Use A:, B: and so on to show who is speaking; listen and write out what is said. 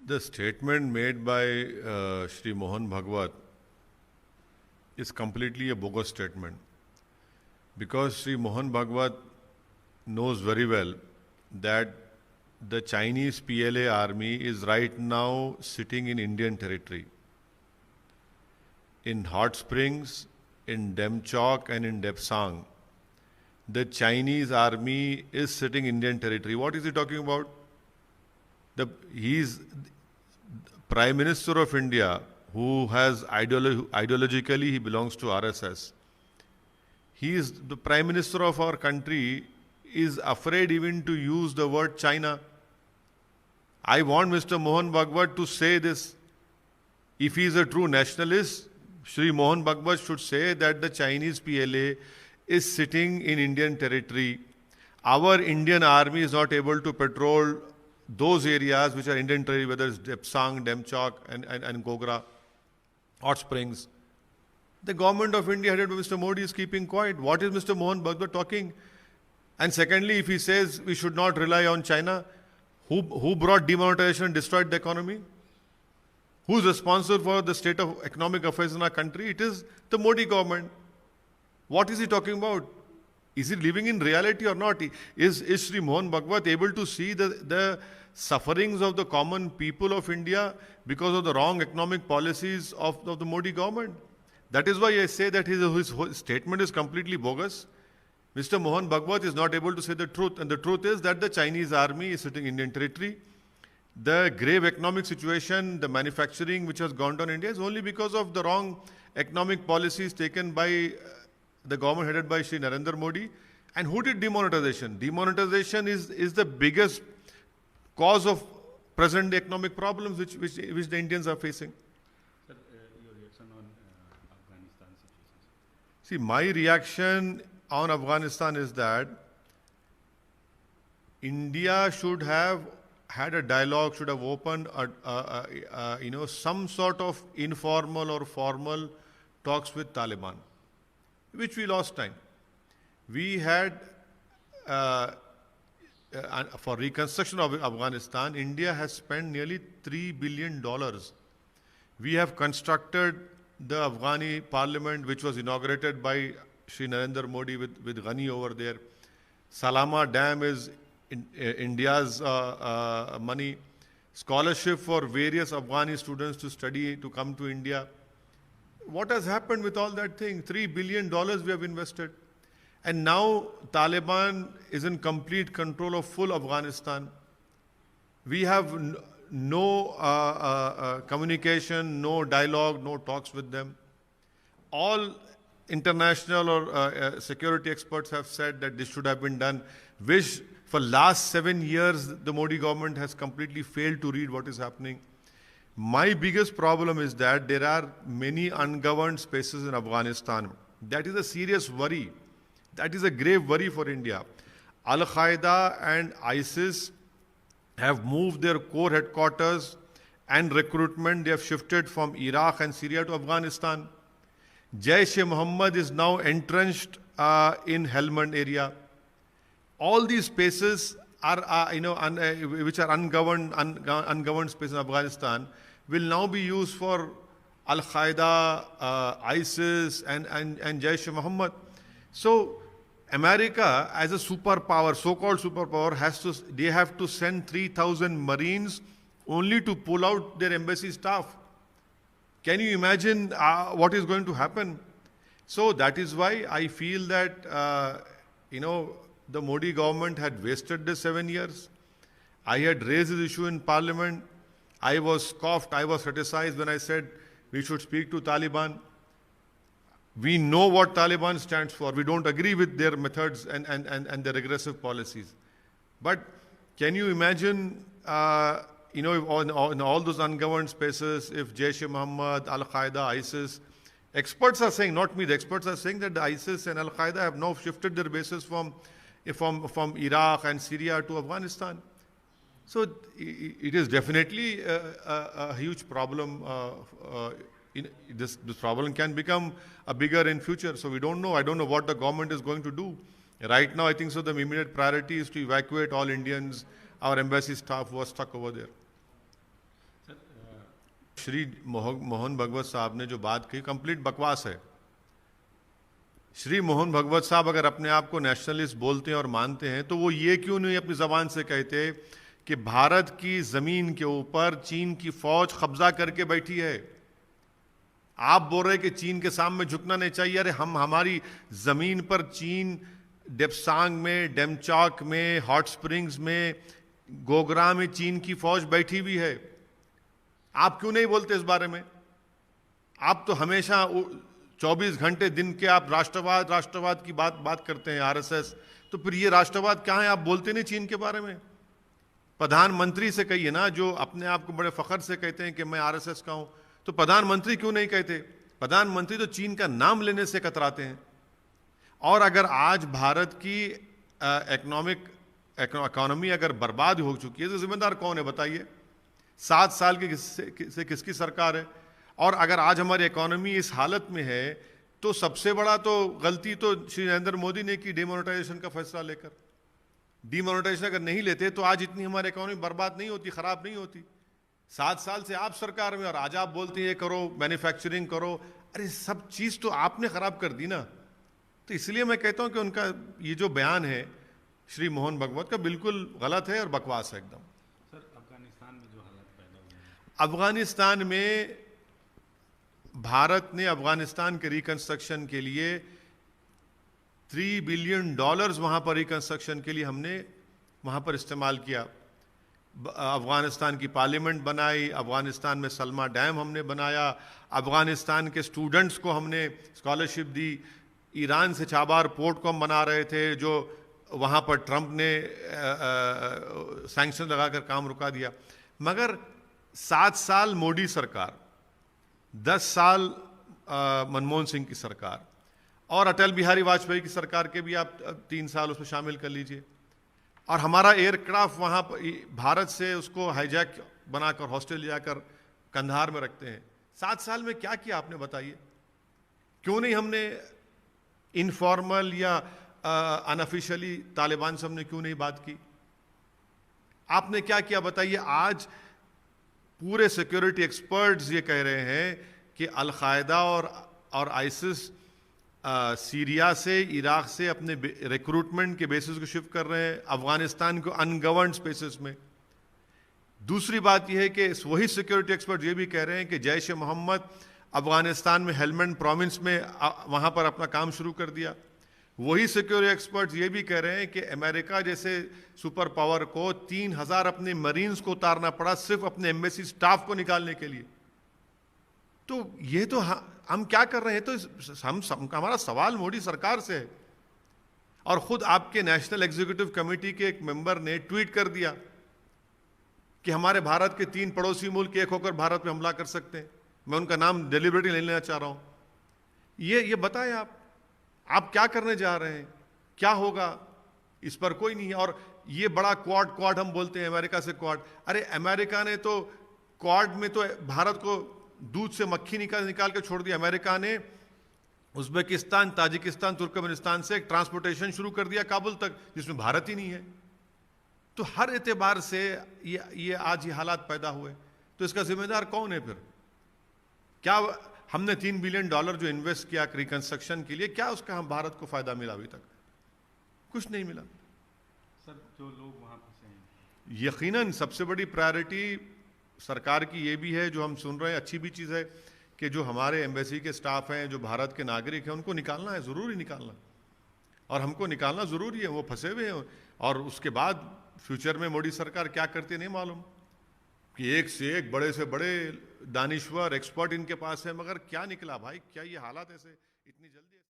A: The statement made by Shri Mohan Bhagwat is completely a bogus statement, because Shri Mohan Bhagwat knows very well that the Chinese PLA army is right now sitting in Indian territory, in Hot Springs, in Demchok and in Depsang. The Chinese army is sitting in Indian territory. What is he talking about? He is Prime Minister of India, who has ideologically he belongs to RSS. He is the Prime Minister of our country, is afraid even to use the word China. I want Mr. Mohan Bhagwat to say this. If he is a true nationalist, Shri Mohan Bhagwat should say that the Chinese PLA is sitting in Indian territory. Our Indian army is not able to patrol those areas which are Indian territory, whether it's Depsang, Demchok and Gogra, Hot Springs. The government of India headed by Mr. Modi is keeping quiet. What is Mr. Mohan Bhagwat talking? And secondly, if he says we should not rely on China, who brought demonetization and destroyed the economy? Who is responsible for the state of economic affairs in our country? It is the Modi government. What is he talking about? Is he living in reality or not? Is Shri Mohan Bhagwat able to see the sufferings of the common people of India because of the wrong economic policies of the Modi government? That is why I say that his statement is completely bogus. Mr. Mohan Bhagwat is not able to say the truth, and the truth is that the Chinese army is sitting in Indian territory. The grave economic situation, the manufacturing which has gone down in India is only because of the wrong economic policies taken by the government headed by Shri Narendra Modi. And who did demonetization? Demonetization is the biggest cause of present economic problems which the Indians are facing.
B: Sir, your reaction on Afghanistan situation?
A: See, my reaction on Afghanistan is that India should have had a dialogue, should have opened some sort of informal or formal talks with Taliban, which we lost time. We had, for reconstruction of Afghanistan, India has spent nearly $3 billion. We have constructed the Afghani parliament, which was inaugurated by Shri Narendra Modi with Ghani over there. Salama Dam is India's money. Scholarship for various Afghani students to study, to come to India. What has happened with all that thing? $3 billion we have invested. And now Taliban is in complete control of full Afghanistan. We have no communication, no dialogue, no talks with them. All international or security experts have said that this should have been done, which for last 7 years the Modi government has completely failed to read what is happening. My biggest problem is that there are many ungoverned spaces in Afghanistan. That is a serious worry. That is a grave worry for India. Al-Qaeda and ISIS have moved their core headquarters and recruitment. They have shifted from Iraq and Syria to Afghanistan. Jaish-e-Mohammed is now entrenched in Helmand area. All these spaces are, which are ungoverned spaces in Afghanistan, will now be used for Al-Qaeda, ISIS, and Jaish-e-Mohammed. So, America, as a superpower, so-called superpower, they have to send 3,000 Marines only to pull out their embassy staff. Can you imagine what is going to happen? So that is why I feel that, the Modi government had wasted the 7 years. I had raised this issue in Parliament. I was scoffed, I was criticized when I said we should speak to Taliban. We know what Taliban stands for. We don't agree with their methods and their aggressive policies. But can you imagine, in all those ungoverned spaces, if Jaish-e-Mohammed, Al-Qaeda, ISIS, experts are saying, not me, the experts are saying that the ISIS and Al-Qaeda have now shifted their bases from Iraq and Syria to Afghanistan. So it is definitely a huge problem. This problem can become a bigger in future. So we don't know. I don't know what the government is going to do. Right now, I think so the immediate priority is to evacuate all Indians, our embassy staff who are stuck over there. Shri Mohan भगवत साहब ने जो बात कही complete बकवास है। श्री मोहन भगवत साहब अगर अपने आप को नेशनलिस्ट बोलते हैं और मानते हैं तो वो ये क्यों नहीं अपनी जबान से कहते कि भारत की जमीन के ऊपर चीन की फौज कब्जा करके बैठी है। आप बोल रहे कि चीन के सामने झुकना नहीं चाहिए। अरे हमारी जमीन पर चीन डेप्सांग में, डेमचौक में, हॉट स्प्रिंग्स में, गोगरा में चीन की फौज बैठी हुई है। आप क्यों नहीं बोलते इस बारे में? आप तो हमेशा 24 घंटे दिन के आप राष्ट्रवाद की बात करते हैं, आरएसएस। तो फिर ये राष्ट्रवाद क्या है? आप बोलते नहीं चीन के बारे में। प्रधानमंत्री से कहिए ना, जो अपने आप को बड़े फख्र से कहते हैं कि मैं आरएसएस का हूं, तो प्रधानमंत्री क्यों नहीं कहते? प्रधानमंत्री तो चीन का नाम लेने से कतराते हैं। और अगर आज भारत की इकोनॉमी अगर बर्बाद हो चुकी है तो जिम्मेदार कौन है बताइए? 7 साल की किसकी सरकार है? और अगर आज हमारी इकोनॉमी इस हालत में है तो सबसे बड़ा तो गलती तो श्री नरेंद्र मोदी ने की डिमोनेटाइजेशन का फैसला लेकर। डिमोनेटाइजेशन अगर नहीं लेते तो आज इतनी हमारी इकोनॉमी बर्बाद नहीं होती, खराब नहीं होती। 7 साल से आप सरकार में और आज आप बोलते हैं ये करो, मैन्युफैक्चरिंग करो। अरे सब चीज तो आपने खराब कर दी ना। तो इसलिए मैं कहता हूं कि उनका ये जो बयान है श्री मोहन भगवत का बिल्कुल गलत है और बकवास है एकदम।
B: सर, अफगानिस्तान में जो हालत पैदा हुई है,
A: अफगानिस्तान में भारत ने अफगानिस्तान के रिकंस्ट्रक्शन के लिए $3 बिलियन वहां पर रिकंस्ट्रक्शन के लिए हमने वहां पर इस्तेमाल किया। अफगानिस्तान की पार्लियामेंट बनाई, अफगानिस्तान में सलमा डैम हमने बनाया, अफगानिस्तान के स्टूडेंट्स को हमने स्कॉलरशिप दी। ईरान से चाबार पोर्ट को हम बना रहे थे जो वहाँ पर ट्रंप ने सैंक्शन लगाकर काम रुका दिया। मगर 7 साल मोदी सरकार, 10 साल मनमोहन सिंह की सरकार और अटल बिहारी वाजपेयी की सरकार के भी आप 3 साल उसमें शामिल कर लीजिए। और हमारा एयरक्राफ्ट वहाँ पर भारत से उसको हाईजैक बनाकर हॉस्टल जाकर कंधार में रखते हैं। 7 साल में क्या किया आपने बताइए? क्यों नहीं हमने इनफॉर्मल या अनऑफिशियली तालिबान से हमने क्यों नहीं बात की? आपने क्या किया बताइए? आज पूरे सिक्योरिटी एक्सपर्ट्स ये कह रहे हैं कि अल-कायदा और आइसिस सीरिया से, इराक से अपने रिक्रूटमेंट के बेसिस को शिफ्ट कर रहे हैं अफगानिस्तान को अनगवर्नड स्पेसेस में। दूसरी बात यह है कि वही सिक्योरिटी एक्सपर्ट ये भी कह रहे हैं कि जैश ए मोहम्मद अफगानिस्तान में हेलमंड प्रोविंस में वहां पर अपना काम शुरू कर दिया। वही सिक्योरिटी एक्सपर्ट्स ये भी कह रहे हैं कि अमेरिका जैसे सुपर पावर को 3000 अपने मरीन्स को उतारना पड़ा सिर्फ अपने एम्बेसी स्टाफ को निकालने के लिए। तो ये तो हम क्या कर रहे हैं? तो हमारा सवाल मोदी सरकार से है। और खुद आपके नेशनल एग्जीक्यूटिव कमेटी के एक मेंबर ने ट्वीट कर दिया कि हमारे भारत के 3 पड़ोसी मुल्क एक होकर भारत में हमला कर सकते हैं। मैं उनका नाम डेलिबरेटली नहीं लेना चाह रहा हूं। ये बताएं आप क्या करने जा रहे हैं? क्या होगा? इस पर कोई नहीं है। और ये बड़ा क्वाड हम बोलते हैं अमेरिका से क्वाड। अरे अमेरिका ने तो क्वाड में तो भारत को दूध से मक्खी निकाल के छोड़ दिया। अमेरिका ने उज्बेकिस्तान, ताजिकिस्तान, तुर्कमेनिस्तान से एक ट्रांसपोर्टेशन शुरू कर दिया काबुल तक, जिसमें भारत ही नहीं है। तो हर एतबार से ये आज ये हालात पैदा हुए। तो इसका जिम्मेदार कौन है फिर? क्या हमने $3 बिलियन जो इन्वेस्ट किया रिकंस्ट्रक्शन के लिए, क्या उसका हम भारत को फायदा मिला? अभी तक कुछ नहीं मिला।
B: सर, जो लोग वहाँ फंसे हैं,
A: यकीनन सबसे बड़ी प्रायोरिटी सरकार की ये भी है, जो हम सुन रहे हैं, अच्छी भी चीज़ है कि जो हमारे एम्बेसी के स्टाफ हैं, जो भारत के नागरिक हैं, उनको निकालना है, ज़रूरी निकालना। और हमको निकालना ज़रूरी है, वो फंसे हुए हैं। और उसके बाद फ्यूचर में मोदी सरकार क्या करती है नहीं मालूम, कि एक से एक बड़े से बड़े दानिश्वर एक्सपर्ट इनके पास है, मगर क्या निकला भाई? क्या ये हालात ऐसे इतनी जल्दी